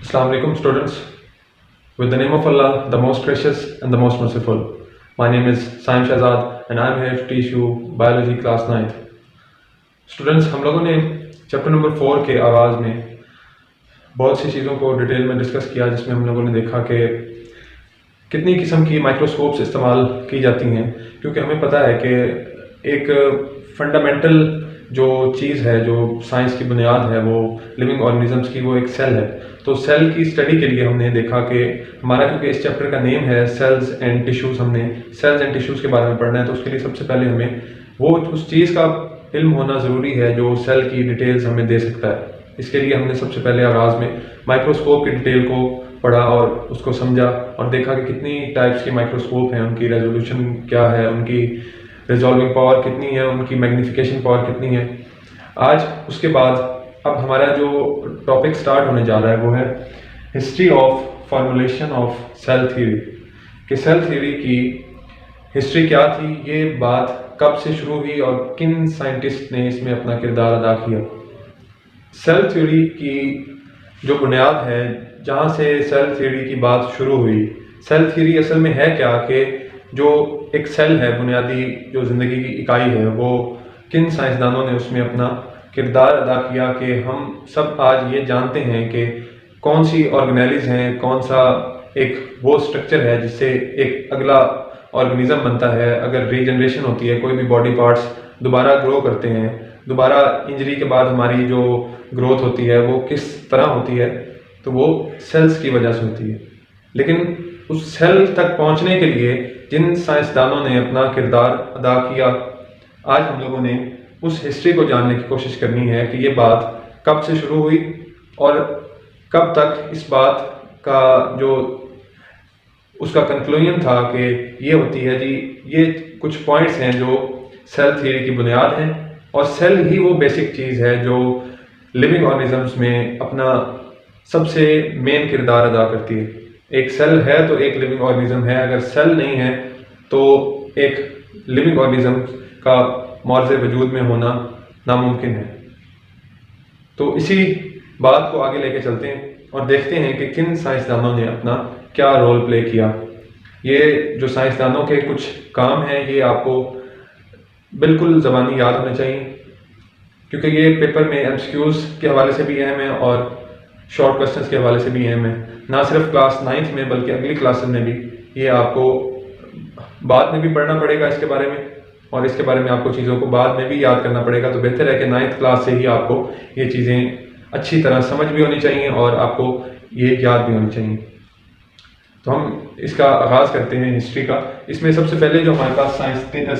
Assalamu alaikum students. With the name of Allah, the most gracious and the most merciful. My name is Saim Shahzad and I am here to teach you biology class 9th. Students, हम लोगों ने chapter number 4 के आगाज़ में बहुत सी चीज़ों को detail में डिस्कस किया, जिसमें हम लोगों ने देखा कि कितनी किस्म की माइक्रोस्कोप्स इस्तेमाल की जाती हैं, क्योंकि हमें पता है कि एक फंडामेंटल जो चीज़ है, जो साइंस की बुनियाद है, वो लिविंग ऑर्गेनिजम्स की, वो एक सेल है। तो सेल की स्टडी के लिए हमने देखा कि हमारा, क्योंकि इस चैप्टर का नेम है सेल्स एंड टिश्यूज़, हमने सेल्स एंड टिश्यूज़ के बारे में पढ़ना है। तो उसके लिए सबसे पहले हमें वो उस चीज़ का इल्म होना ज़रूरी है जो सेल की डिटेल्स हमें दे सकता है। इसके लिए हमने सबसे पहले आगाज़ में माइक्रोस्कोप की डिटेल को पढ़ा और उसको समझा और देखा कि कितनी टाइप्स के माइक्रोस्कोप हैं, उनकी रेजोल्यूशन क्या है, उनकी रिजॉल्विंग पावर कितनी है, उनकी मैग्नीफिकेशन पावर कितनी है। आज उसके बाद अब हमारा जो टॉपिक स्टार्ट होने जा रहा है वो है history of formulation of cell theory, कि सेल थ्योरी की हिस्ट्री क्या थी, ये बात कब से शुरू हुई और किन साइंटिस्ट ने इसमें अपना किरदार अदा किया। सेल थ्योरी की जो बुनियाद है, जहाँ से सेल थ्योरी की बात शुरू हुई, सेल थ्योरी असल में है क्या, कि जो एक सेल है, बुनियादी जो ज़िंदगी की इकाई है, वो किन साइंसदानों ने उसमें अपना किरदार अदा किया कि हम सब आज ये जानते हैं कि कौन सी ऑर्गेनेलिज हैं, कौन सा एक वो स्ट्रक्चर है जिससे एक अगला ऑर्गेनिज्म बनता है। अगर रीजनरेशन होती है, कोई भी बॉडी पार्ट्स दोबारा ग्रो करते हैं, दोबारा इंजरी के बाद हमारी जो ग्रोथ होती है वो किस तरह होती है, तो वो सेल्स की वजह से होती है। लेकिन उस सेल तक पहुंचने के लिए जिन साइंसदानों ने अपना किरदार अदा किया, आज हम लोगों ने उस हिस्ट्री को जानने की कोशिश करनी है कि ये बात कब से शुरू हुई और कब तक इस बात का जो उसका कंक्लूजन था कि ये होती है जी, ये कुछ पॉइंट्स हैं जो सेल थ्योरी की बुनियाद हैं, और सेल ही वो बेसिक चीज़ है जो लिविंग ऑर्गेनिजम्स में अपना सबसे मेन किरदार अदा करती है। एक सेल है तो एक लिविंग ऑर्गेनिज्म है, अगर सेल नहीं है तो एक लिविंग ऑर्गेनिज्म का मौर्ज़ वजूद में होना नामुमकिन है। तो इसी बात को आगे लेके चलते हैं और देखते हैं कि किन साइंसदानों ने अपना क्या रोल प्ले किया। ये जो साइंसदानों के कुछ काम हैं, ये आपको बिल्कुल ज़बानी याद होने चाहिए, क्योंकि ये पेपर में एमसीक्यूज़ के हवाले से भी अहम है और शॉर्ट क्वेश्चंस के हवाले से भी अहम है। ना सिर्फ क्लास 9th में बल्कि अगली क्लासेस में भी ये आपको बाद में भी पढ़ना पड़ेगा इसके बारे में, और इसके बारे में आपको चीज़ों को बाद में भी याद करना पड़ेगा। तो बेहतर है कि 9th क्लास से ही आपको ये चीज़ें अच्छी तरह समझ भी होनी चाहिए और आपको ये याद भी होनी चाहिए। तो हम इसका आगाज़ करते हैं हिस्ट्री का। इसमें सबसे पहले जो हमारे पास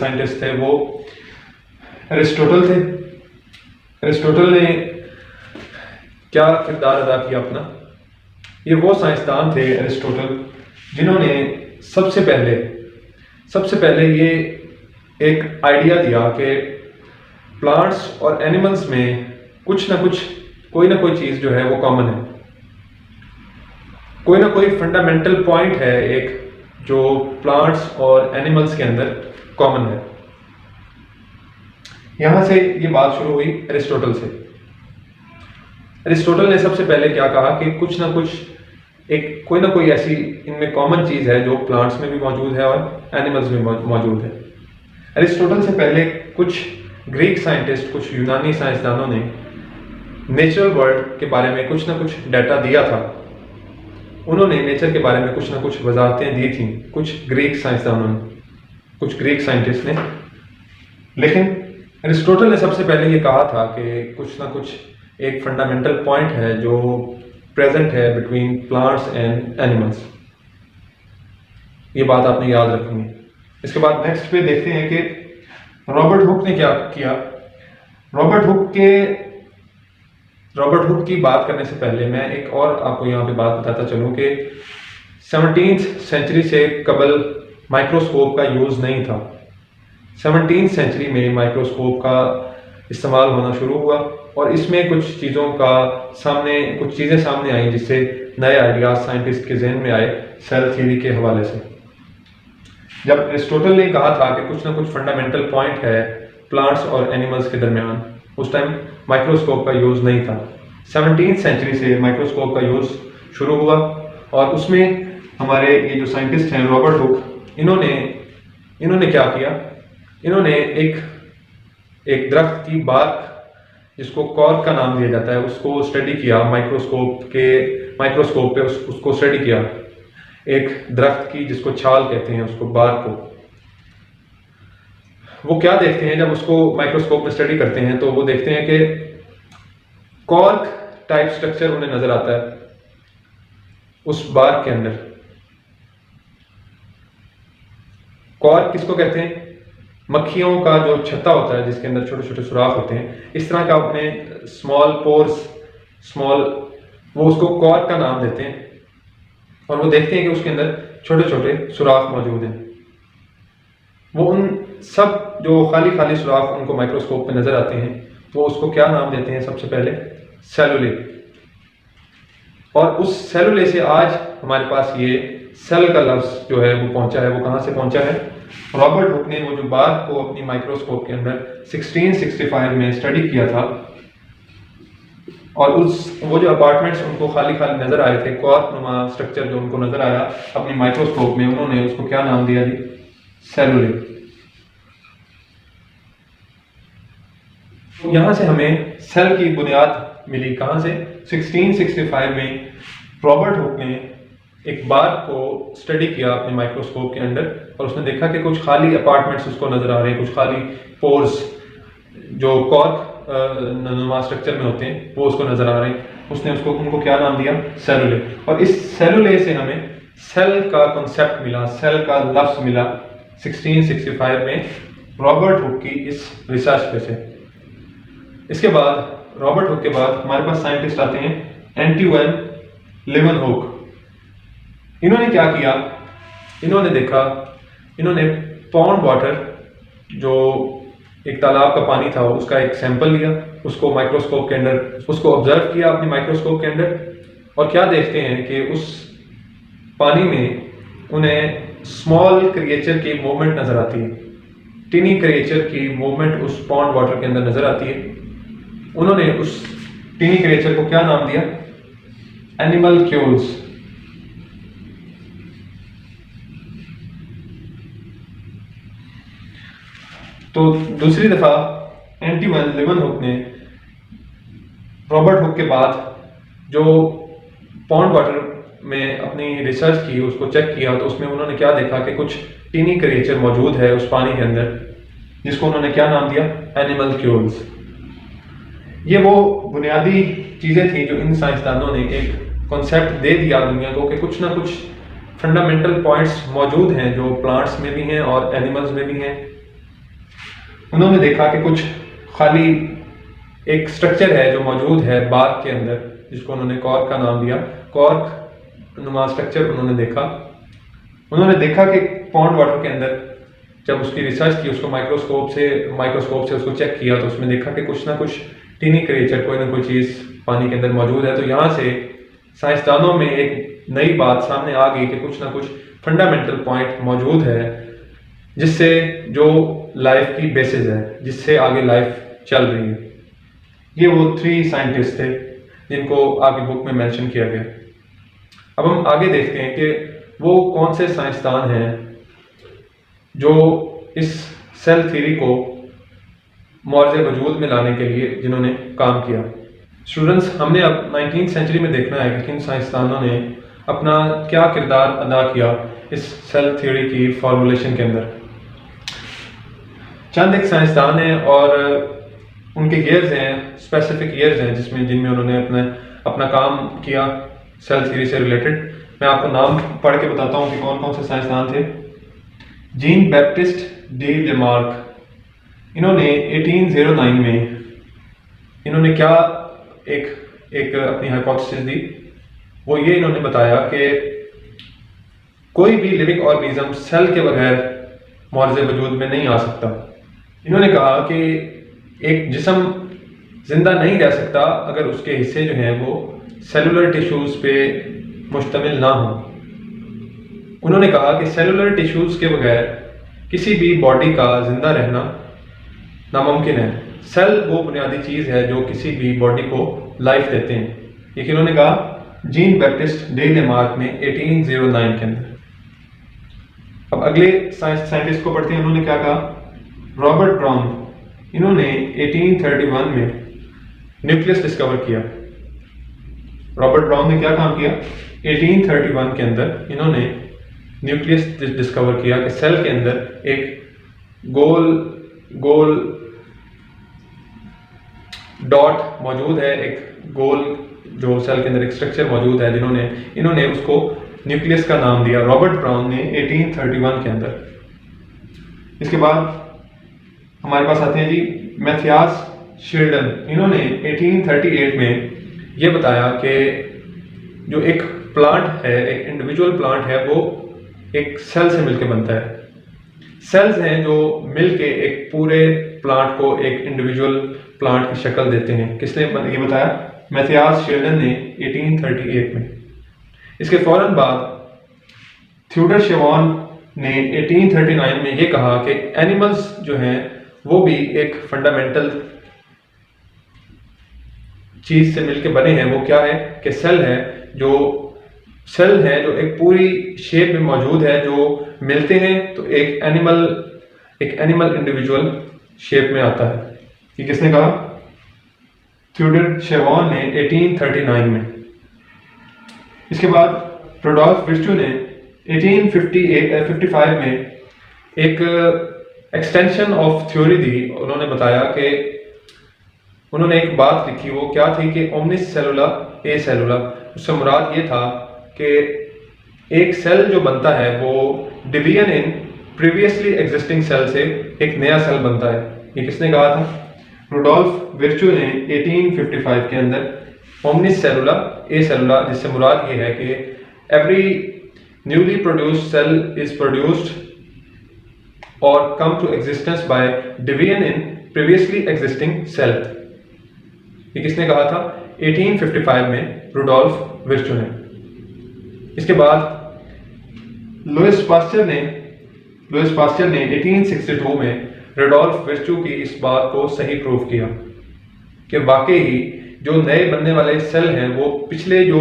साइंटिस्ट थे वो एरिस्टोटल थे। एरिस्टोटल ने क्या किरदार अदा किया अपना, ये वो साइंसदान थे एरिस्टोटल जिन्होंने सबसे पहले ये एक आइडिया दिया कि प्लांट्स और एनिमल्स में कुछ ना कुछ, कोई ना कोई चीज़ जो है वो कॉमन है, कोई ना कोई फंडामेंटल पॉइंट है एक जो प्लांट्स और एनिमल्स के अंदर कॉमन है। यहाँ से ये बात शुरू हुई एरिस्टोटल से। एरिस्टोटल ने सबसे पहले क्या कहा कि कुछ ना कुछ एक कोई ना कोई ऐसी इनमें कॉमन चीज़ है जो प्लांट्स में भी मौजूद है और एनिमल्स में मौजूद है। एरिस्टोटल से पहले कुछ ग्रीक साइंटिस्ट, कुछ यूनानी साइंसदानों ने नेचुरल वर्ल्ड के बारे में कुछ ना कुछ डाटा दिया था। उन्होंने नेचर के बारे में कुछ ना कुछ वजाहतें दी थी, कुछ ग्रीक साइंसदानों ने, कुछ ग्रीक साइंटिस्ट ने। लेकिन एरिस्टोटल ने सबसे पहले ये कहा था कि कुछ ना कुछ एक फंडामेंटल पॉइंट है जो प्रेजेंट है बिटवीन प्लांट्स एंड एनिमल्स। ये बात आपने याद रखनी है। इसके बाद नेक्स्ट पे देखते हैं कि रॉबर्ट हुक ने क्या किया। रॉबर्ट हुक की बात करने से पहले मैं एक और आपको यहाँ पे बात बताता चलूँ कि 17th सेंचुरी से कबल माइक्रोस्कोप का यूज़ नहीं था। 17th सेंचुरी में माइक्रोस्कोप का इस्तेमाल होना शुरू हुआ और इसमें कुछ चीज़ें सामने आई जिससे नए आइडियाज साइंटिस्ट के जहन में आए सेल थ्योरी के हवाले से। जब एरिस्टोटल ने कहा था कि कुछ ना कुछ फंडामेंटल पॉइंट है प्लांट्स और एनिमल्स के दरमियान, उस टाइम माइक्रोस्कोप का यूज़ नहीं था। 17th सेंचुरी से माइक्रोस्कोप का यूज़ शुरू हुआ और उसमें हमारे ये जो साइंटिस्ट हैं रॉबर्ट हुक, इन्होंने क्या किया, इन्होंने एक दरख्त की बार्क जिसको कॉर्क का नाम दिया जाता है उसको स्टडी किया, माइक्रोस्कोप पे उसको स्टडी किया। एक दरख्त की जिसको छाल कहते हैं, उसको बार्क को, वो क्या देखते हैं जब उसको माइक्रोस्कोप में स्टडी करते हैं तो वो देखते हैं कि कॉर्क टाइप स्ट्रक्चर उन्हें नजर आता है उस बार्क के अंदर। कॉर्क किसको कहते हैं? मक्खियों का जो छत्ता होता है जिसके अंदर छोटे छोटे सुराख होते हैं, इस तरह का अपने स्मॉल पोर्स, वो उसको कॉर्क का नाम देते हैं और वो देखते हैं कि उसके अंदर छोटे छोटे सुराख मौजूद हैं। वो उन सब जो खाली सुराख उनको माइक्रोस्कोप में नजर आते हैं वो उसको क्या नाम देते हैं? सबसे पहले सेलुले। और उस सेलुले से आज हमारे पास ये सेल का लफ्ज जो है वो पहुंचा है। वो कहां से पहुंचा है? रॉबर्ट हुक ने वो जो बार्क को अपनी माइक्रोस्कोप के अंदर 1665 में स्टडी किया था और वो जो अपार्टमेंट्स उनको खाली नजर आए थे, कॉर्क नुमा स्ट्रक्चर जो उनको नजर आया अपनी माइक्रोस्कोप में, उन्होंने उसको क्या नाम दिया जी? सेलुले। यहां से हमें सेल की बुनियाद मिली। कहां से? 1665 में रॉबर्ट हुक ने एक बार्क को स्टडी किया अपने माइक्रोस्कोप के अंदर और उसने देखा कि कुछ खाली अपार्टमेंट्स उसको नजर आ रहे हैं, कुछ खाली पोर्स जो कॉर्क नुमा स्ट्रक्चर में होते हैं वो उसको नजर आ रहे हैं। उसने उनको क्या नाम दिया? सेलुले। और इस सेलुले से हमें सेल का कॉन्सेप्ट मिला, सेल का लफ्ज मिला 1665 में रॉबर्ट हुक की इस रिसर्च पे से। इसके बाद रॉबर्ट हुक के बाद हमारे पास साइंटिस्ट आते हैं एंटोइन लीeuwenhoek। इन्होंने क्या किया? इन्होंने पॉन्ड वाटर जो एक तालाब का पानी था उसका एक सैंपल लिया, उसको माइक्रोस्कोप के अंदर उसको ऑब्जर्व किया अपने माइक्रोस्कोप के अंदर और क्या देखते हैं कि उस पानी में उन्हें स्मॉल क्रिएचर की मूवमेंट नजर आती है, टिनी क्रिएचर की मूवमेंट उस पॉन्ड वाटर के अंदर नजर आती है। उन्होंने उस टिनी क्रिएचर को क्या नाम दिया? एनिमल्क्यूल्स। तो दूसरी दफा एंटोइन लीeuwenhoek ने रॉबर्ट हुक के बाद जो पॉन्ड वाटर में अपनी रिसर्च की, उसको चेक किया तो उसमें उन्होंने क्या देखा कि कुछ टीनी क्रिएचर मौजूद है उस पानी के अंदर जिसको उन्होंने क्या नाम दिया? एनिमल्क्यूल्स। ये वो बुनियादी चीजें थी जो इन साइंसदानों ने एक कॉन्सेप्ट दे दिया दुनिया को कि कुछ ना कुछ फंडामेंटल पॉइंट्स मौजूद हैं जो प्लांट्स में भी हैं और एनिमल्स में भी हैं। उन्होंने देखा कि कुछ खाली एक स्ट्रक्चर है जो मौजूद है बार्क के अंदर जिसको उन्होंने कॉर्क का नाम दिया, कॉर्क नुमा स्ट्रक्चर उन्होंने देखा कि पॉन्ड वाटर के अंदर जब उसकी रिसर्च की, उसको माइक्रोस्कोप से उसको चेक किया तो उसमें देखा कि कुछ ना कुछ टीनी क्रिएचर, कोई ना कोई चीज पानी के अंदर मौजूद है। तो यहाँ से साइंसदानों में एक नई बात सामने आ गई कि कुछ ना कुछ फंडामेंटल पॉइंट मौजूद है जिससे जो लाइफ की बेसिस है, जिससे आगे लाइफ चल रही है। ये वो 3 साइंटिस्ट थे जिनको आगे बुक में मेंशन किया गया। अब हम आगे देखते हैं कि वो कौन से साइंसदान हैं जो इस सेल थ्योरी को मौर्ज वजूद में लाने के लिए जिन्होंने काम किया। स्टूडेंट्स, हमने अब 19वीं सेंचुरी में देखना है कि किन साइंसदानों ने अपना क्या किरदार अदा किया इस सेल थ्योरी की फॉर्मुलेशन के अंदर। चंद एक साइंसदान हैं और उनके ईयर्स हैं, स्पेसिफिक ईयर्स हैं जिनमें उन्होंने अपना काम किया सेल थ्योरी से रिलेटेड। मैं आपको नाम पढ़ के बताता हूँ कि कौन कौन से साइंसदान थे। जीन बैप्टिस्ट डी लेमार्क, इन्होंने 1809 में इन्होंने क्या एक अपनी हाइपोथेसिस दी। वो ये इन्होंने बताया कि कोई भी लिविंग ऑर्गेनिज्म सेल के बगैर मौर्ज वजूद में नहीं आ सकता। इन्होंने कहा कि एक जिस्म जिंदा नहीं रह सकता अगर उसके हिस्से जो हैं वो सेलुलर टिश्यूज पे मुश्तमिल ना हो। उन्होंने कहा कि सेलुलर टिश्यूज के बगैर किसी भी बॉडी का जिंदा रहना नामुमकिन है। सेल वो बुनियादी चीज़ है जो किसी भी बॉडी को लाइफ देते हैं। ये इन्होंने कहा जीन बैप्टिस्ट डे लेमार्क ने 1809 के अंदर। अब अगले साइंटिस्ट को पढ़ते हैं, उन्होंने क्या कहा। रॉबर्ट ब्राउन, इन्होंने 1831 में न्यूक्लियस डिस्कवर किया। रॉबर्ट ब्राउन ने क्या काम किया? 1831 के अंदर इन्होंने न्यूक्लियस डिस्कवर किया कि सेल के अंदर एक गोल डॉट मौजूद है, एक गोल जो सेल के अंदर एक स्ट्रक्चर मौजूद है, इन्होंने उसको न्यूक्लियस का नाम दिया रॉबर्ट ब्राउन ने 1831 के अंदर। इसके बाद हमारे पास आते हैं जी मैथियास शील्डन, इन्होंने 1838 में ये बताया कि जो एक प्लांट है, एक इंडिविजुअल प्लांट है, वो एक सेल से मिलकर बनता है। सेल्स हैं जो मिलके एक पूरे प्लांट को एक इंडिविजुअल प्लांट की शक्ल देते हैं। किसने ये बताया? मैथियास शील्डन ने 1838 में। इसके फौरन बाद थियोडर शेवान ने 1839 में ये कहा कि एनिमल्स जो हैं वो भी एक फंडामेंटल चीज से मिलके बने हैं। वो क्या है कि सेल है जो एक पूरी शेप में मौजूद है, जो मिलते हैं तो एक एनिमल इंडिविजुअल शेप में आता है। ये किसने कहा? थियोडर शेवान ने 1839 में। इसके बाद रुडोल्फ विर्चू ने 1855 में एक एक्सटेंशन ऑफ थ्योरी दी। उन्होंने बताया कि उन्होंने एक बात लिखी, वो क्या थी कि ओमनिस सेलुला ए सेलुला। उससे मुराद ये था कि एक सेल जो बनता है वो division in previously existing cell से एक नया सेल बनता है। ये किसने कहा था? रुडोल्फ विर्चू ने 1855 के अंदर ओमनिस सेलुला ए सेलुला, जिससे मुराद ये है कि every newly produced cell is produced और come to existence by division in previously existing cell. ये किसने कहा था? 1855 में रुडोल्फ विर्चू ने। इसके बाद लुईस पास्चर ने 1862 में रुडोल्फ विर्चू की इस बात को सही प्रूव किया कि वाकई ही जो नए बनने वाले सेल हैं वो पिछले जो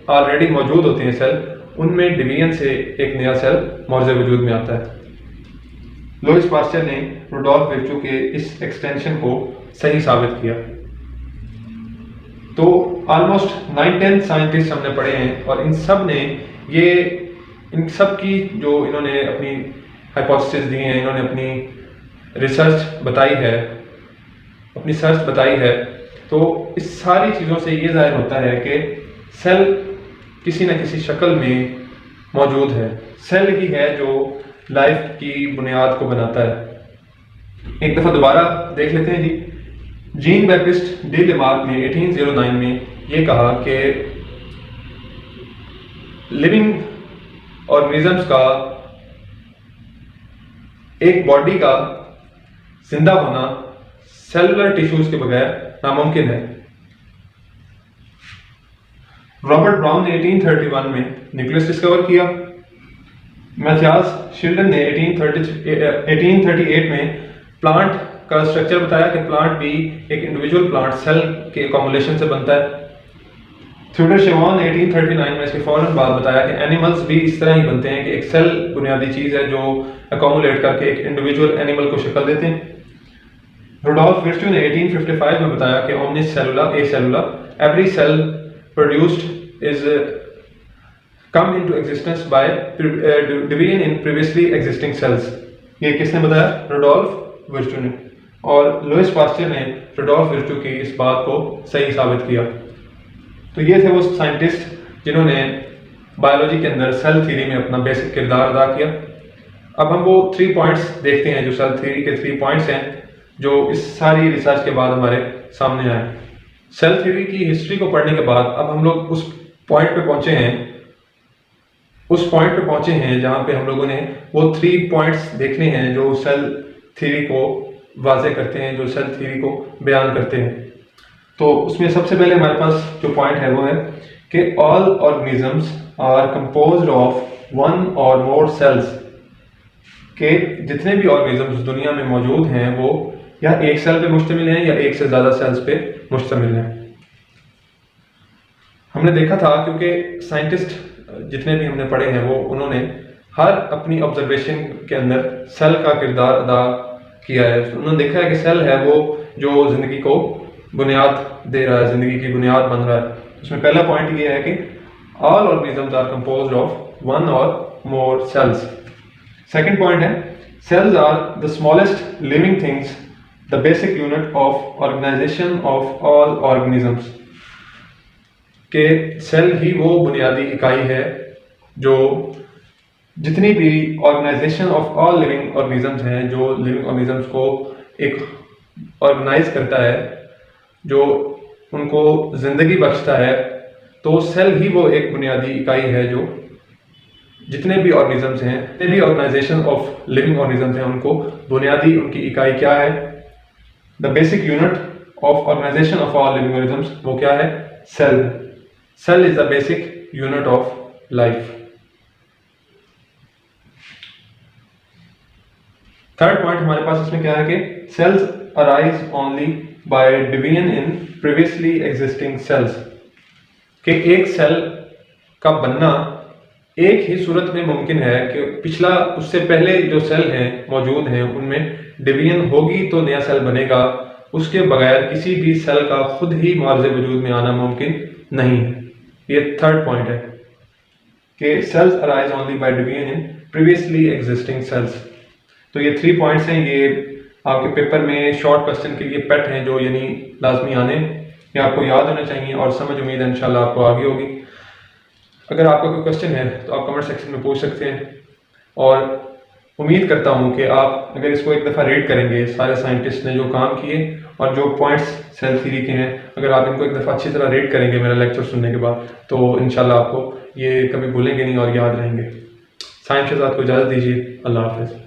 ऑलरेडी मौजूद होते हैं सेल, उनमें डिवीजन से एक नया सेल मौजूद वजूद में आता है। लुईस पास्चर ने रुडोल्फ विर्चू के इस एक्सटेंशन को सही साबित किया। तो ऑलमोस्ट 9-10 साइंटिस्ट हमने पढ़े हैं और इन सब की जो इन्होंने अपनी हाइपोथेसिस दी हैं, इन्होंने अपनी रिसर्च बताई है। तो इस सारी चीज़ों से ये जाहिर होता है कि सेल किसी न किसी शक्ल में मौजूद है। सेल ही है जो लाइफ की बुनियाद को बनाता है। एक दफ़ा दोबारा देख लेते हैं जी। जीन बैप्टिस्ट डे लेमार्क ने 1809 में ये कहा कि लिविंग ऑर्गेनिजम्स का एक बॉडी का जिंदा होना सेलुलर टिश्यूज के बगैर नामुमकिन है। रॉबर्ट ब्राउन ने 1831 में न्यूक्लियस डिस्कवर किया। मैथियास शील्डन ने 1838 में प्लांट का स्ट्रक्चर बताया कि प्लांट भी एक इंडिविजुअल प्लांट सेल के कॉम्बिनेशन से बनता है। थियोडर शेवान ने 1839 में इसके फौरन बाद बताया कि एनिमल्स भी इस तरह ही बनते हैं कि एक सेल बुनियादी चीज़ है जो अकोमुलेट करके एक इंडिविजुअल एनिमल को शक्ल देते हैं। रुडोल्फ विर्चू ने 1855 में बताया कि ओमनिस सेलुला ए सेलुला, every cell produced is come into existence by division in previously existing cells. ये किसने बताया? रुडोल्फ विर्चू ने। और लुईस पास्चर ने रुडोल्फ विर्चू की इस बात को सही साबित किया। तो ये थे वो साइंटिस्ट जिन्होंने बायोलॉजी के अंदर सेल थ्योरी में अपना बेसिक किरदार अदा किया। अब हम वो 3 पॉइंट्स देखते हैं जो सेल थ्योरी के 3 पॉइंट्स हैं जो इस सारी रिसर्च के बाद हमारे सामने आए। सेल थ्योरी की हिस्ट्री को पढ़ने के बाद अब हम लोग उस पॉइंट पे पहुंचे हैं जहां पे हम लोगों ने वो 3 पॉइंट्स देखने हैं जो सेल थ्योरी को वाज़े करते हैं, जो सेल थ्योरी को बयान करते हैं। तो उसमें सबसे पहले हमारे पास जो पॉइंट है वो है कि all organisms are composed of 1 or more sales. के जितने भी ऑर्गेनिजम्स दुनिया में मौजूद हैं वो या एक सेल पे मुश्तमिल हैं या एक से ज़्यादा सेल्स पे मुश्तमिल हैं। हमने देखा था, क्योंकि साइंटिस्ट जितने भी हमने पढ़े हैं वो उन्होंने हर अपनी ऑब्जर्वेशन के अंदर सेल का किरदार अदा किया है। उन्होंने देखा है कि सेल है वो जो ज़िंदगी को बुनियाद दे रहा है, ज़िंदगी की बुनियाद बन रहा है। उसमें पहला पॉइंट ये है कि all organisms are composed of one or more cells. Second point है cells are the smallest living things, the basic unit of organization of all organisms। के सेल ही वो बुनियादी इकाई है जो जितनी भी organisation of all living organisms हैं, जो लिविंग ऑर्गेनिजम्स को एक ऑर्गेनाइज करता है, जो उनको ज़िंदगी बख्शता है, तो सेल ही वो एक बुनियादी इकाई है जो जितने भी ऑर्गेनिजम्स हैं, जितने भी ऑर्गेनाइजेशन ऑफ लिविंग ऑर्गेनिजम्स हैं, उनको बुनियादी उनकी इकाई क्या है? The basic unit of organisation of all living organisms वो क्या है? Cell. Cell is the basic unit of life. Third point हमारे पास इसमें क्या है कि cells arise only by division in previously existing cells. कि एक सेल का बनना एक ही सूरत में मुमकिन है कि पिछला उससे पहले जो सेल हैं मौजूद हैं उनमें डिवीजन होगी तो नया सेल बनेगा, उसके बगैर किसी भी सेल का खुद ही मार्ज़े वजूद में आना मुमकिन नहीं है। ये थर्ड पॉइंट है कि cells arise only by division in previously existing cells. तो ये 3 पॉइंट्स हैं, ये आपके पेपर में शॉर्ट क्वेश्चन के लिए पेट हैं जो यानी लाजमी आने, ये आपको याद होना चाहिए और समझ उम्मीद है इंशाल्लाह आपको आगे होगी। अगर आपका कोई क्वेश्चन है तो आप कमेंट सेक्शन में पूछ सकते हैं और उम्मीद करता हूं कि आप अगर इसको एक दफ़ा रीड करेंगे, सारे साइंटिस्ट ने जो काम किए और जो पॉइंट्स सेल थ्योरी के हैं, अगर आप इनको एक दफ़ा अच्छी तरह रीड करेंगे मेरा लेक्चर सुनने के बाद, तो इंशाल्लाह आपको ये कभी भूलेंगे नहीं और याद रहेंगे। साइम शहजाद को इजाज़त दीजिए। अल्लाह हाफ़िज़।